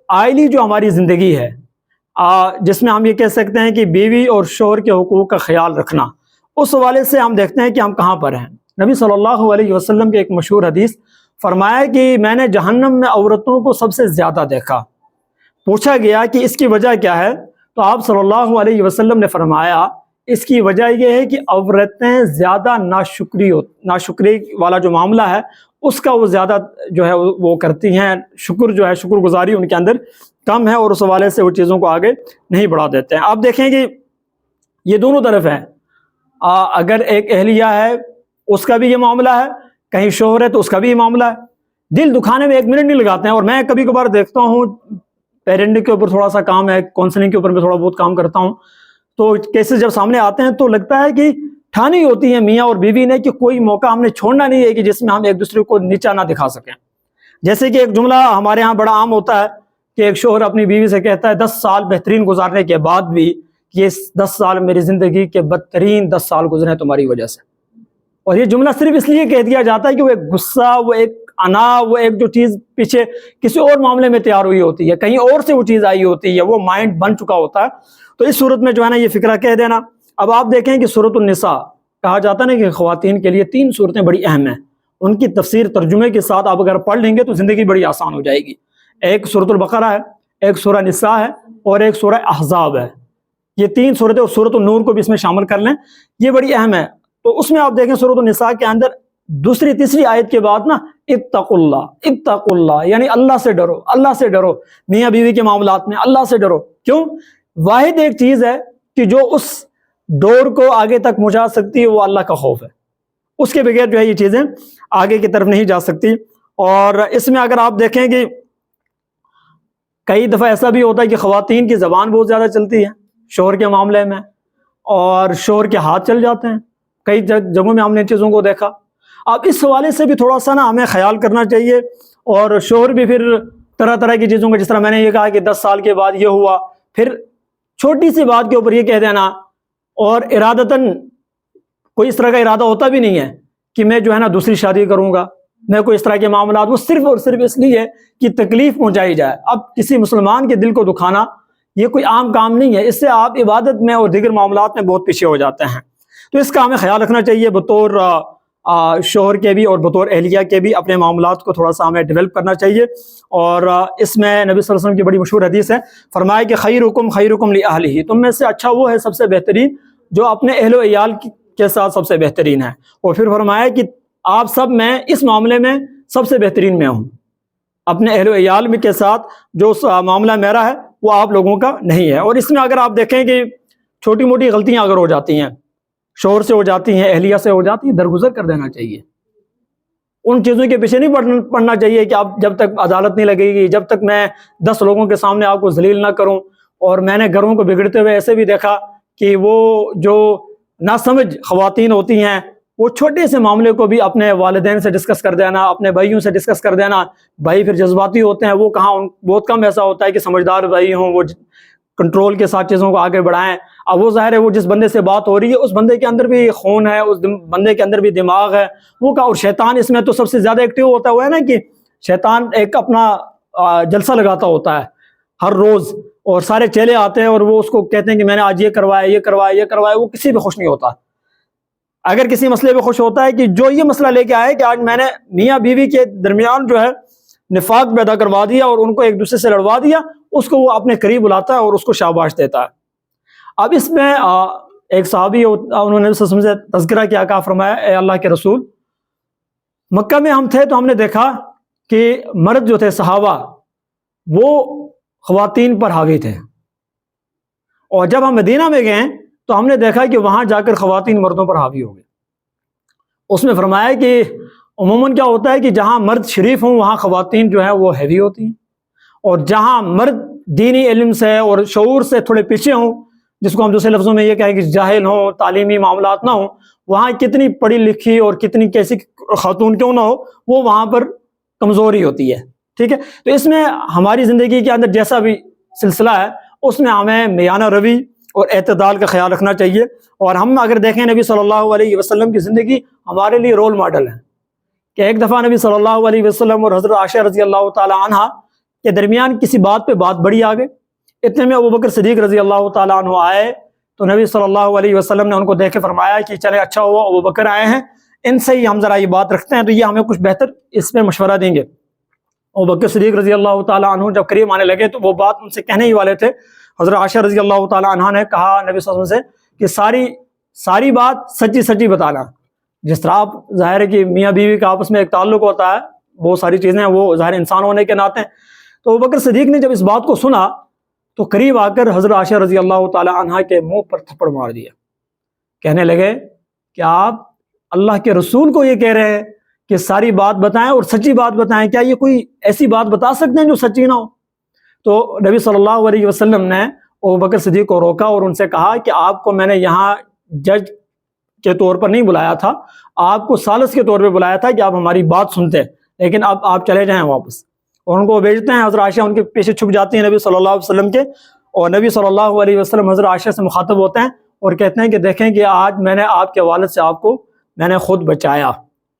آئلی جو ہماری زندگی ہے جس میں ہم یہ کہہ سکتے ہیں کہ بیوی اور شوہر کے حقوق کا خیال رکھنا، اس حوالے سے ہم دیکھتے ہیں کہ ہم کہاں پر ہیں۔ نبی صلی اللہ علیہ وسلم کے ایک مشہور حدیث فرمایا کہ میں نے جہنم میں عورتوں کو سب سے زیادہ دیکھا۔ پوچھا گیا کہ اس کی وجہ کیا ہے، تو آپ صلی اللہ علیہ وسلم نے فرمایا اس کی وجہ یہ ہے کہ عورتیں زیادہ ناشکری والا جو معاملہ ہے اس کا وہ زیادہ جو ہے وہ کرتی ہیں، شکر گزاری ان کے اندر کم ہے، اور اس حوالے سے وہ چیزوں کو آگے نہیں بڑھا دیتے ہیں۔ آپ دیکھیں کہ یہ دونوں طرف ہیں، اگر ایک اہلیہ ہے اس کا بھی یہ معاملہ ہے، کہیں شوہر ہے تو اس کا بھی یہ معاملہ ہے۔ دل دکھانے میں ایک منٹ نہیں لگاتے ہیں، اور میں کبھی کبھار دیکھتا ہوں پیرنٹنگ کے اوپر تھوڑا سا کام ہے، کاؤنسلنگ کے اوپر میں تھوڑا بہت کام کرتا ہوں، تو کیسز جب سامنے آتے ہیں تو لگتا ہے کہ ٹھانی ہوتی ہے میاں اور بیوی نے کہ کوئی موقع ہم نے چھوڑنا نہیں ہے کہ جس میں ہم ایک دوسرے کو نیچا نہ دکھا سکیں۔ جیسے کہ ایک جملہ ہمارے ہاں بڑا عام ہوتا ہے کہ ایک شوہر اپنی بیوی سے کہتا ہے 10 سال بہترین گزارنے کے بعد بھی یہ 10 سال میری زندگی کے بدترین 10 سال گزرے ہیں تمہاری وجہ سے۔ اور یہ جملہ صرف اس لیے کہہ دیا جاتا ہے کہ وہ ایک غصہ، وہ ایک انا، وہ ایک جو چیز پیچھے کسی اور معاملے میں تیار ہوئی ہوتی ہے، کہیں اور سے وہ چیز آئی ہوتی ہے، وہ مائنڈ بن چکا ہوتا ہے، تو اس صورت میں جو ہے نا یہ فکرہ کہہ دینا۔ اب آپ دیکھیں کہ سورۃ النساء کہا جاتا ہے نا کہ خواتین کے لیے 3 صورتیں بڑی اہم ہیں، ان کی تفسیر ترجمے کے ساتھ آپ اگر پڑھ لیں گے تو زندگی بڑی آسان ہو جائے گی۔ ایک سورۃ البقرہ ہے، ایک سورہ نساء ہے، اور ایک سورہ احزاب ہے۔ یہ 3 صورتیں، اور سورۃ النور کو بھی اس میں شامل کر لیں، یہ بڑی اہم ہے۔ تو اس میں آپ دیکھیں سورۃ النساء کے اندر دوسری تیسری آیت کے بعد نا اتقوا اللہ، اتقوا اللہ، یعنی اللہ سے ڈرو، اللہ سے ڈرو، میاں بیوی کے معاملات میں اللہ سے ڈرو۔ کیوں؟ واحد ایک چیز ہے کہ جو اس ڈور کو آگے تک پہنچا سکتی ہے وہ اللہ کا خوف ہے، اس کے بغیر جو ہے یہ چیزیں آگے کی طرف نہیں جا سکتی۔ اور اس میں اگر آپ دیکھیں کہ کئی دفعہ ایسا بھی ہوتا ہے کہ خواتین کی زبان بہت زیادہ چلتی ہے شوہر کے معاملے میں، اور شوہر کے ہاتھ چل جاتے ہیں، کئی جگہوں میں ہم نے چیزوں کو دیکھا۔ اب اس حوالے سے بھی تھوڑا سا نا ہمیں خیال کرنا چاہیے، اور شوہر بھی پھر طرح طرح کی چیزوں کو، جس طرح میں نے یہ کہا کہ 10 سال کے بعد یہ ہوا، پھر چھوٹی سی بات کے اوپر یہ کہہ دینا، اور ارادتاً کوئی اس طرح کا ارادہ ہوتا بھی نہیں ہے کہ میں جو ہے نا دوسری شادی کروں گا، میں کوئی اس طرح کے معاملات، وہ صرف اور صرف اس لیے کہ تکلیف پہنچائی جائے۔ اب کسی مسلمان کے دل کو دکھانا یہ کوئی عام کام نہیں ہے، اس سے آپ عبادت میں اور دیگر معاملات میں بہت پیچھے ہو جاتے ہیں۔ تو اس کا ہمیں خیال رکھنا چاہیے بطور شوہر کے بھی اور بطور اہلیہ کے بھی، اپنے معاملات کو تھوڑا سا ہمیں ڈیولپ کرنا چاہیے۔ اور اس میں نبی صلی اللہ علیہ وسلم کی بڑی مشہور حدیث ہے، فرمایا کہ خیرکم خیرکم لأہلہ، تم میں سے اچھا وہ ہے سب سے بہترین جو اپنے اہل و عیال کے ساتھ سب سے بہترین ہے۔ اور پھر فرمایا کہ آپ سب میں اس معاملے میں سب سے بہترین میں ہوں، اپنے اہل و عیال کے ساتھ جو معاملہ میرا ہے وہ آپ لوگوں کا نہیں ہے۔ اور اس میں اگر آپ دیکھیں کہ چھوٹی موٹی غلطیاں اگر ہو جاتی ہیں، شوہر سے ہو جاتی ہیں، اہلیہ سے ہو جاتی ہیں، درگزر کر دینا چاہیے، ان چیزوں کے پیچھے نہیں پڑنا چاہیے کہ آپ جب تک عدالت نہیں لگے گی، جب تک میں 10 لوگوں کے سامنے آپ کو ذلیل نہ کروں۔ اور میں نے گھروں کو بگڑتے ہوئے ایسے بھی دیکھا کہ وہ جو ناسمجھ خواتین ہوتی ہیں وہ چھوٹے سے معاملے کو بھی اپنے والدین سے ڈسکس کر دینا، اپنے بھائیوں سے ڈسکس کر دینا۔ بھائی پھر جذباتی ہوتے ہیں، وہ کہاں، بہت کم ایسا ہوتا ہے کہ سمجھدار بھائی ہوں وہ کنٹرول کے ساتھ چیزوں کو آگے بڑھائیں۔ اب وہ ظاہر ہے وہ جس بندے سے بات ہو رہی ہے اس بندے کے اندر بھی خون ہے، اس بندے کے اندر بھی دماغ ہے، وہ کا، اور شیطان اس میں تو سب سے زیادہ ایکٹیو ہوتا ہے۔ وہ ہے نا کہ شیطان ایک اپنا جلسہ لگاتا ہوتا ہے ہر روز، اور سارے چیلے آتے ہیں اور وہ اس کو کہتے ہیں کہ میں نے آج یہ کروایا، یہ کروایا، یہ کروایا، وہ کسی پہ خوش نہیں ہوتا۔ اگر کسی مسئلے پہ خوش ہوتا ہے کہ جو یہ مسئلہ لے کے آئے کہ آج میں نے میاں بیوی کے درمیان جو ہے نفاق پیدا کروا دیا اور ان کو ایک دوسرے سے لڑوا دیا، اس کو وہ اپنے قریب بلاتا ہے اور اس کو شاباش دیتا ہے۔ اب اس میں ایک صحابی انہوں نے سے تذکرہ کیا، کہا، فرمایا اے اللہ کے رسول، مکہ میں ہم تھے تو ہم نے دیکھا کہ مرد جو تھے صحابہ وہ خواتین پر حاوی تھے، اور جب ہم مدینہ میں گئے تو ہم نے دیکھا کہ وہاں جا کر خواتین مردوں پر حاوی ہو گئے۔ اس میں فرمایا کہ عموماً کیا ہوتا ہے کہ جہاں مرد شریف ہوں وہاں خواتین جو ہیں وہ ہیوی ہوتی ہیں، اور جہاں مرد دینی علم سے اور شعور سے تھوڑے پیچھے ہوں، جس کو ہم دوسرے لفظوں میں یہ کہیں کہ جاہل ہوں، تعلیمی معاملات نہ ہوں، وہاں کتنی پڑھی لکھی اور کتنی کیسی خاتون کیوں نہ ہو، وہ وہاں پر کمزوری ہوتی ہے۔ ٹھیک ہے، تو اس میں ہماری زندگی کے اندر جیسا بھی سلسلہ ہے اس میں ہمیں میانہ روی اور اعتدال کا خیال رکھنا چاہیے۔ اور ہم اگر دیکھیں نبی صلی اللہ علیہ وسلم کی زندگی ہمارے لیے رول ماڈل ہے، کہ ایک دفعہ نبی صلی اللہ علیہ وسلم اور حضرت عائشہ رضی اللہ تعالی عنہ کہ درمیان کسی بات پہ بات بڑی آ گئی. اتنے میں ابوبکر صدیق رضی اللہ تعالیٰ عنہ آئے تو نبی صلی اللہ علیہ وسلم نے ان کو دیکھ کے فرمایا کہ چلے اچھا ہوا ابوبکر آئے ہیں, ان سے ہی ہم ذرا یہ بات رکھتے ہیں تو یہ ہمیں کچھ بہتر اس میں مشورہ دیں گے. ابوبکر صدیق رضی اللہ تعالیٰ عنہ جب قریب آنے لگے تو وہ بات ان سے کہنے ہی والے تھے. حضرت عائشہ رضی اللہ تعالیٰ عنہ نے کہا نبی صلی اللہ علیہ وسلم سے کہ ساری بات سچی سچی بتانا. جس طرح آپ ظاہر ہے کہ میاں بیوی کا آپس میں ایک تعلق ہوتا ہے, بہت ساری چیزیں ہیں وہ ظاہر انسان ہونے کے ناطے. تو ابوبکر صدیق نے جب اس بات کو سنا تو قریب آ کر حضرت عائشہ رضی اللہ تعالیٰ عنہ کے منہ پر تھپڑ مار دیا. کہنے لگے کہ آپ اللہ کے رسول کو یہ کہہ رہے ہیں کہ ساری بات بتائیں اور سچی بات بتائیں, کیا یہ کوئی ایسی بات بتا سکتے ہیں جو سچی نہ ہو؟ تو نبی صلی اللہ علیہ وسلم نے ابوبکر صدیق کو روکا اور ان سے کہا کہ آپ کو میں نے یہاں جج کے طور پر نہیں بلایا تھا, آپ کو ثالث کے طور پہ بلایا تھا کہ آپ ہماری بات سنتے, لیکن اب آپ چلے جائیں واپس. اور ان کو بھیجتے ہیں. حضرت عائشہ ان کے پیچھے چھپ جاتی ہیں نبی صلی اللہ علیہ وسلم کے, اور نبی صلی اللہ علیہ وسلم حضرت عائشہ سے مخاطب ہوتے ہیں اور کہتے ہیں کہ دیکھیں کہ آج میں نے آپ کے والد سے آپ کو میں نے خود بچایا.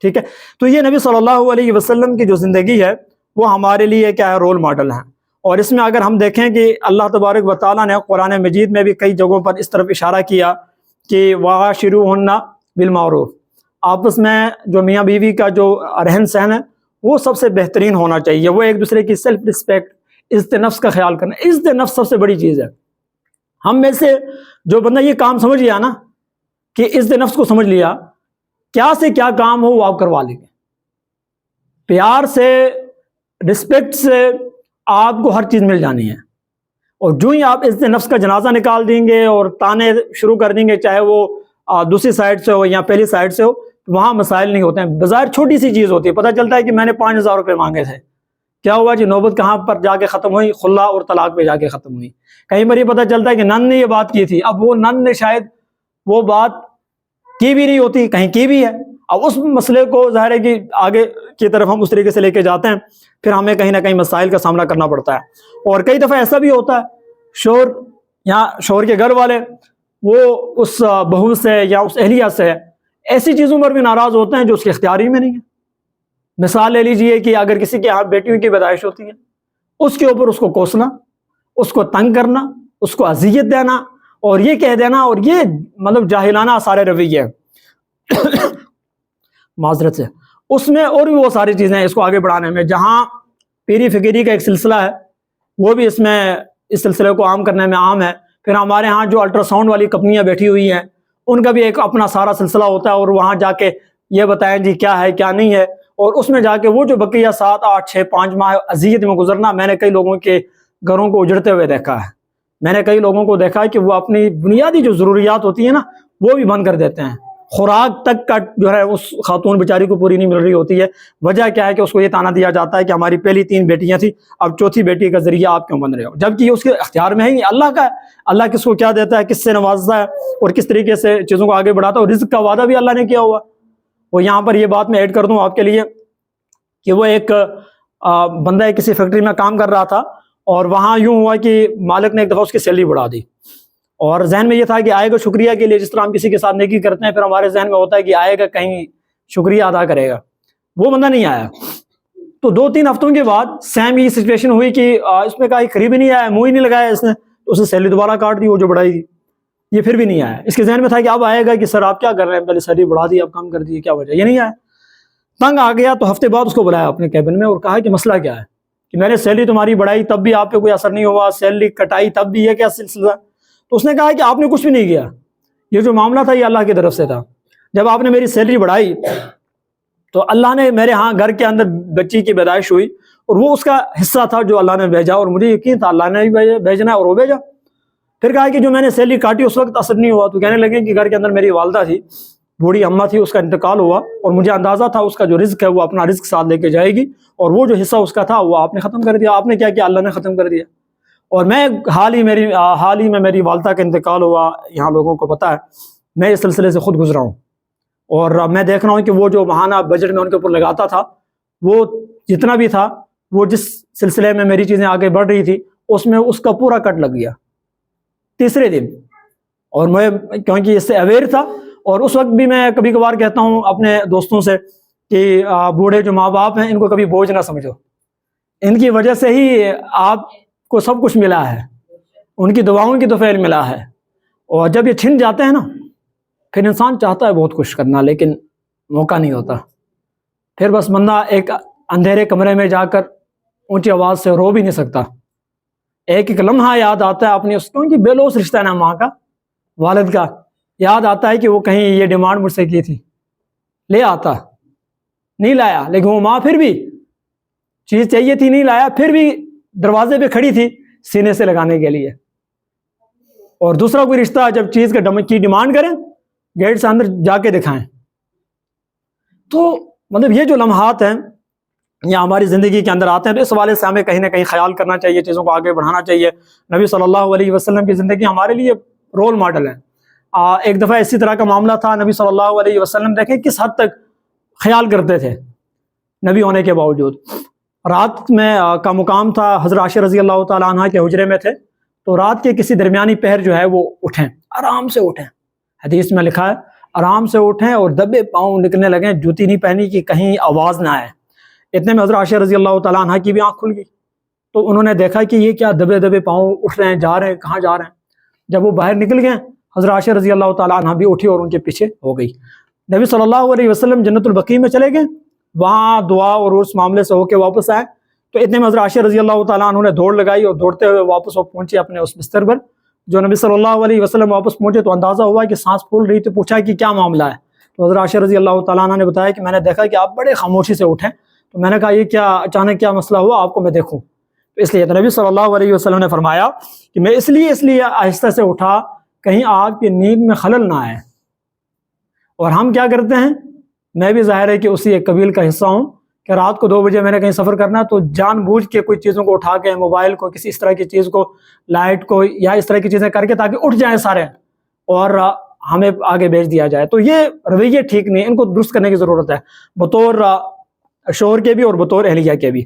ٹھیک ہے, تو یہ نبی صلی اللہ علیہ وسلم کی جو زندگی ہے وہ ہمارے لیے کیا ہے, رول ماڈل ہیں. اور اس میں اگر ہم دیکھیں کہ اللہ تبارک و تعالیٰ نے قرآن مجید میں بھی کئی جگہوں پر اس طرف اشارہ کیا کہ وعاشروہن بالمعروف, آپس میں جو میاں بیوی کا جو رہن سہن ہے وہ سب سے بہترین ہونا چاہیے. وہ ایک دوسرے کی سیلف رسپیکٹ, عزت نفس کا خیال کرنا. عزت نفس سب سے بڑی چیز ہے. ہم میں سے جو بندہ یہ کام سمجھ لیا نا کہ عزت نفس کو سمجھ لیا, کیا سے کیا کام ہو وہ آپ کروا لیں گے. پیار سے, رسپیکٹ سے آپ کو ہر چیز مل جانی ہے. اور جو ہی آپ عزت نفس کا جنازہ نکال دیں گے اور تانے شروع کر دیں گے, چاہے وہ دوسری سائڈ سے ہو یا پہلی سائڈ سے ہو, وہاں مسائل نہیں ہوتے ہیں. بظاہر چھوٹی سی چیز ہوتی ہے, پتہ چلتا ہے کہ میں نے 5,000 روپے مانگے تھے, کیا ہوا جی نوبت کہاں پر جا کے ختم ہوئی, خلا اور طلاق پہ جا کے ختم ہوئی. کہیں پر یہ پتہ چلتا ہے کہ نن نے یہ بات کی تھی, اب وہ نن نے شاید وہ بات کی بھی نہیں ہوتی, کہیں کی بھی ہے. اب اس مسئلے کو ظاہر ہے کہ آگے کی طرف ہم اس طریقے سے لے کے جاتے ہیں, پھر ہمیں کہیں نہ کہیں مسائل کا سامنا کرنا پڑتا ہے. اور کئی دفعہ ایسا بھی ہوتا ہے شور یا شور کے گھر والے وہ اس بہو سے یا اس اہلیہ سے ایسی چیزوں پر بھی ناراض ہوتے ہیں جو اس کے اختیاری میں نہیں ہے. مثال لے لیجئے کہ اگر کسی کے یہاں بیٹیوں کی پیدائش ہوتی ہے, اس کے اوپر اس کو کوسنا, اس کو تنگ کرنا, اس کو اذیت دینا اور یہ کہہ دینا, اور یہ مطلب جاہلانہ سارے رویے معذرت سے اس میں, اور بھی وہ ساری چیزیں ہیں اس کو آگے بڑھانے میں. جہاں پیری فقیری کا ایک سلسلہ ہے وہ بھی اس میں اس سلسلے کو عام کرنے میں عام ہے. پھر ہمارے ہاں جو الٹرا ساؤنڈ والی کمپنیاں بیٹھی ہوئی ہیں ان کا بھی ایک اپنا سارا سلسلہ ہوتا ہے, اور وہاں جا کے یہ بتائیں جی کیا ہے کیا نہیں ہے, اور اس میں جا کے وہ جو بقیہ 7, 8, 6, 5 ماہ اذیت میں گزرنا. میں نے کئی لوگوں کے گھروں کو اجڑتے ہوئے دیکھا ہے. میں نے کئی لوگوں کو دیکھا ہے کہ وہ اپنی بنیادی جو ضروریات ہوتی ہیں نا وہ بھی بند کر دیتے ہیں. خوراک تک کا جو ہے اس خاتون بیچاری کو پوری نہیں مل رہی ہوتی ہے. وجہ کیا ہے کہ اس کو یہ تانا دیا جاتا ہے کہ ہماری پہلی 3 بیٹیاں تھیں, اب چوتھی بیٹی کا ذریعہ آپ کیوں بن رہے ہو, جبکہ اس کے اختیار میں ہی اللہ کا ہے. اللہ کس کو کیا دیتا ہے, کس سے نوازتا ہے اور کس طریقے سے چیزوں کو آگے بڑھاتا ہے. اور رزق کا وعدہ بھی اللہ نے کیا ہوا. وہ یہاں پر یہ بات میں ایڈ کر دوں آپ کے لیے کہ وہ ایک بندہ کسی فیکٹری میں کام کر رہا تھا, اور وہاں یوں ہوا کہ مالک نے ایک دفعہ اس کی سیلری بڑھا دی, اور ذہن میں یہ تھا کہ آئے گا شکریہ کے لیے, جس طرح ہم کسی کے ساتھ نیکی کرتے ہیں پھر ہمارے ذہن میں ہوتا ہے کہ آئے گا کہیں شکریہ ادا کرے گا. وہ بندہ نہیں آیا. تو 2-3 ہفتوں کے بعد سیم یہ سچویشن ہوئی کہ اس میں کہا قریب ہی نہیں آیا, منہ ہی نہیں لگایا اس نے, تو اسے سیلری دوبارہ کاٹ دی وہ جو بڑھائی تھی. یہ پھر بھی نہیں آیا. اس کے ذہن میں تھا کہ اب آئے گا کہ سر آپ کیا کر رہے ہیں, پہلے سیلری بڑھا دی اب کم کر دی, کیا وجہ, یہ نہیں آیا. تنگ آ گیا تو ہفتے بعد اس کو بلایا اپنے کیبن میں اور کہا کہ مسئلہ کیا ہے, کہ میں نے سیلری تمہاری بڑھائی تب بھی آپ پہ کوئی اثر نہیں ہوا, سیلری کٹائی تب بھی, یہ کیا سلسلہ. تو اس نے کہا کہ آپ نے کچھ بھی نہیں کیا, یہ جو معاملہ تھا یہ اللہ کی طرف سے تھا. جب آپ نے میری سیلری بڑھائی تو اللہ نے میرے ہاں گھر کے اندر بچی کی پیدائش ہوئی, اور وہ اس کا حصہ تھا جو اللہ نے بھیجا, اور مجھے یقین تھا اللہ نے بھی بھیجنا ہے اور وہ بھیجا. پھر کہا کہ جو میں نے سیلری کاٹی اس وقت اثر نہیں ہوا. تو کہنے لگے کہ گھر کے اندر میری والدہ تھی, بوڑھی اماں تھی, اس کا انتقال ہوا, اور مجھے اندازہ تھا اس کا جو رزق ہے وہ اپنا رزق ساتھ لے کے جائے گی, اور وہ جو حصہ اس کا تھا وہ آپ نے ختم کر دیا. آپ نے کیا کیا, اللہ نے ختم کر دیا. اور میں حال ہی میں میری والدہ کا انتقال ہوا, یہاں لوگوں کو پتہ ہے, میں اس سلسلے سے خود گزرا ہوں, اور میں دیکھ رہا ہوں کہ وہ جو ماہانہ بجٹ میں ان کے اوپر لگاتا تھا وہ جتنا بھی تھا, وہ جس سلسلے میں میری چیزیں آگے بڑھ رہی تھی اس میں اس کا پورا کٹ لگ گیا تیسرے دن. اور میں کیونکہ اس سے اویئر تھا, اور اس وقت بھی میں کبھی کبھار کہتا ہوں اپنے دوستوں سے کہ بوڑھے جو ماں باپ ہیں ان کو کبھی بوجھ نہ سمجھو, ان کی وجہ سے ہی آپ کو سب کچھ ملا ہے، ان کی دعاؤں کی تو فعل ملا ہے۔ اور جب یہ چھن جاتے ہیں نا، پھر انسان چاہتا ہے بہت کچھ کرنا لیکن موقع نہیں ہوتا، پھر بس بندہ ایک اندھیرے کمرے میں جا کر اونچی آواز سے رو بھی نہیں سکتا۔ ایک ایک لمحہ یاد آتا ہے اپنی اس کو کہ بے لوث رشتہ ہے نا ماں کا، والد کا، یاد آتا ہے کہ وہ کہیں یہ ڈیمانڈ مجھ سے کی تھی، لے آتا، نہیں لایا، لیکن وہ ماں پھر بھی چیز چاہیے تھی، نہیں لایا، پھر بھی دروازے پہ کھڑی تھی سینے سے لگانے کے لیے۔ اور دوسرا کوئی رشتہ جب چیز کی ڈیمانڈ کریں، گیٹ سے اندر جا کے دکھائیں۔ تو مطلب یہ جو لمحات ہیں یہ ہماری زندگی کے اندر آتے ہیں، تو اس حوالے سے ہمیں کہیں نہ کہیں خیال کرنا چاہیے، چیزوں کو آگے بڑھانا چاہیے۔ نبی صلی اللہ علیہ وسلم کی زندگی ہمارے لیے رول ماڈل ہے۔ ایک دفعہ اسی طرح کا معاملہ تھا، نبی صلی اللہ علیہ وسلم دیکھیں کس حد تک خیال کرتے تھے نبی ہونے کے باوجود۔ رات میں کا مقام تھا، حضرت عائشہ رضی اللہ تعالیٰ عنہ کے حجرے میں تھے، تو رات کے کسی درمیانی پہر جو ہے وہ اٹھیں، آرام سے اٹھیں، حدیث میں لکھا ہے آرام سے اٹھیں اور دبے پاؤں نکلنے لگیں، جوتی نہیں پہنی کہ کہیں آواز نہ آئے۔ اتنے میں حضرت عائشہ رضی اللہ تعالیٰ عنہ کی بھی آنکھ کھل گئی، تو انہوں نے دیکھا کہ یہ کیا دبے دبے پاؤں اٹھ رہے ہیں، جا رہے ہیں، کہاں جا رہے ہیں؟ جب وہ باہر نکل گئے، حضرت عائشہ رضی اللہ تعالیٰ عنہ بھی اٹھی اور ان کے پیچھے ہو گئی۔ نبی صلی اللہ علیہ وسلم جنت البقیع میں چلے گئے، وہاں دعا اور اس معاملے سے ہو کے واپس آئے، تو اتنے میں حضرت عائشہ رضی اللہ تعالیٰ عنہ نے دوڑ لگائی اور دوڑتے ہوئے واپس وہ پہنچے اپنے اس بستر پر۔ جو نبی صلی اللہ علیہ وسلم واپس پہنچے تو اندازہ ہوا کہ سانس پھول رہی، تو پوچھا کہ کیا معاملہ ہے؟ تو حضرت عائشہ رضی اللہ تعالیٰ عنہ نے بتایا کہ میں نے دیکھا کہ آپ بڑے خاموشی سے اٹھیں، تو میں نے کہا یہ کیا اچانک کیا مسئلہ ہوا، آپ کو میں دیکھوں۔ تو اس لیے تو نبی صلی اللہ علیہ وسلم نے فرمایا کہ میں اس لیے آہستہ سے اٹھا کہیں آپ کی نیند میں خلل نہ آئے۔ اور ہم کیا کرتے ہیں، میں بھی ظاہر ہے کہ اسی ایک قبیل کا حصہ ہوں کہ رات کو 2 بجے میں نے کہیں سفر کرنا تو جان بوجھ کے کچھ چیزوں کو اٹھا کے، موبائل کو، کسی اس طرح کی چیز کو، لائٹ کو یا اس طرح کی چیزیں کر کے تاکہ اٹھ جائیں سارے اور ہمیں آگے بھیج دیا جائے۔ تو یہ رویے ٹھیک نہیں، ان کو درست کرنے کی ضرورت ہے، بطور شوہر کے بھی اور بطور اہلیہ کے بھی۔